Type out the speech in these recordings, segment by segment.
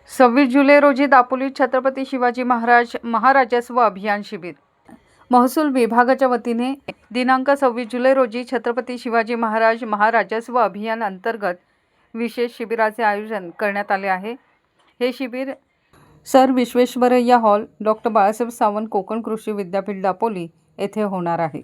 26 जुलै रोजी दापोलीत छत्रपती शिवाजी महाराज महाराजस्व अभियान शिबिर महसूल विभागाच्या वतीने दिनांक 26 जुलै रोजी छत्रपती शिवाजी महाराज महाराजस्व अभियान अंतर्गत विशेष शिबिराचे आयोजन करण्यात आले आहे। हे शिबिर sir Visvesvaraya hall, doctor Balasaheb Sawant Konkan कृषी विद्यापीठ दापोली येथे होणार आहे।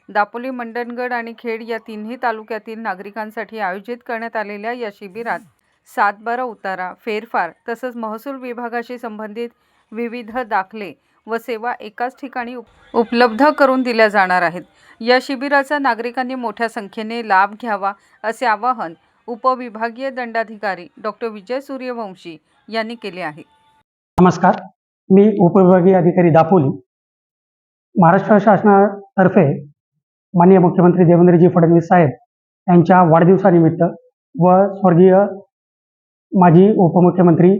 दापोली, मंडणगड आणि खेड या तिन्ही तालुक्यातील नागरिकांसाठी आयोजित करण्यात आलेल्या या शिबिरात 7/12 उतारा, फेरफार तसंच महसूल विभागाशी संबंधित विविध दाखले व सेवा एकाच ठिकाणी उपलब्ध करून दिल्या जाणार आहेत। या शिबिराचा नागरिकांनी मोठ्या संख्येने लाभ घ्यावा असे आवाहन उपविभागीय दंडाधिकारी डॉक्टर विजय सूर्यवंशी यांनी केले आहे। नमस्कार, मी उपविभागीय अधिकारी दापोली। महाराष्ट्र शासनातर्फे माननीय मुख्यमंत्री देवेंद्रजी फडणवीस साहेब यांच्या वाढदिवसानिमित्त व स्वर्गीय माजी उपमुख्यमंत्री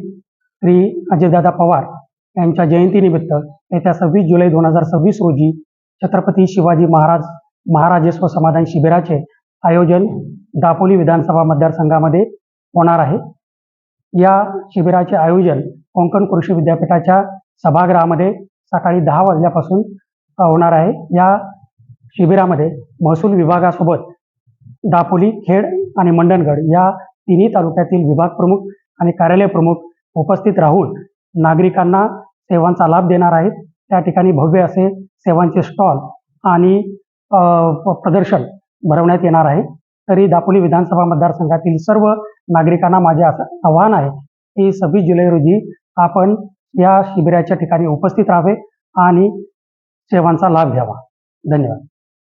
श्री अजितदादा पवार यांच्या जयंतीनिमित्त येत्या 26 जुलै 2026 रोजी छत्रपती शिवाजी महाराज महाराजस्व समाधान शिबिराचे आयोजन दापोली विधानसभा मतदारसंघामध्ये होणार आहे। या शिबिराचे आयोजन कोकण कृषी विद्यापीठाच्या सभागृहामध्ये सकाळी 10 वाजल्यापासून होणार आहे। या शिबिरामध्ये महसूल विभागासोबत दापोली, खेड आणि मंडणगड या तिन्ही तालुक्यातील विभाग प्रमुख आणि कार्यालय प्रमुख उपस्थित राहून नागरिकांना सेवांचा लाभ देणार आहेत। त्या ठिकाणी भव्य असे सेवांचे स्टॉल आणि प्रदर्शन भरवण्यात येणार आहे। तरी दापोली विधानसभा मतदारसंघातील सर्व नागरिकांना माझे आवाहन आहे की 26 जुलै रोजी आपण या शिबिराच्या ठिकाणी उपस्थित राहावे आणि सेवांचा लाभ घ्यावा। धन्यवाद।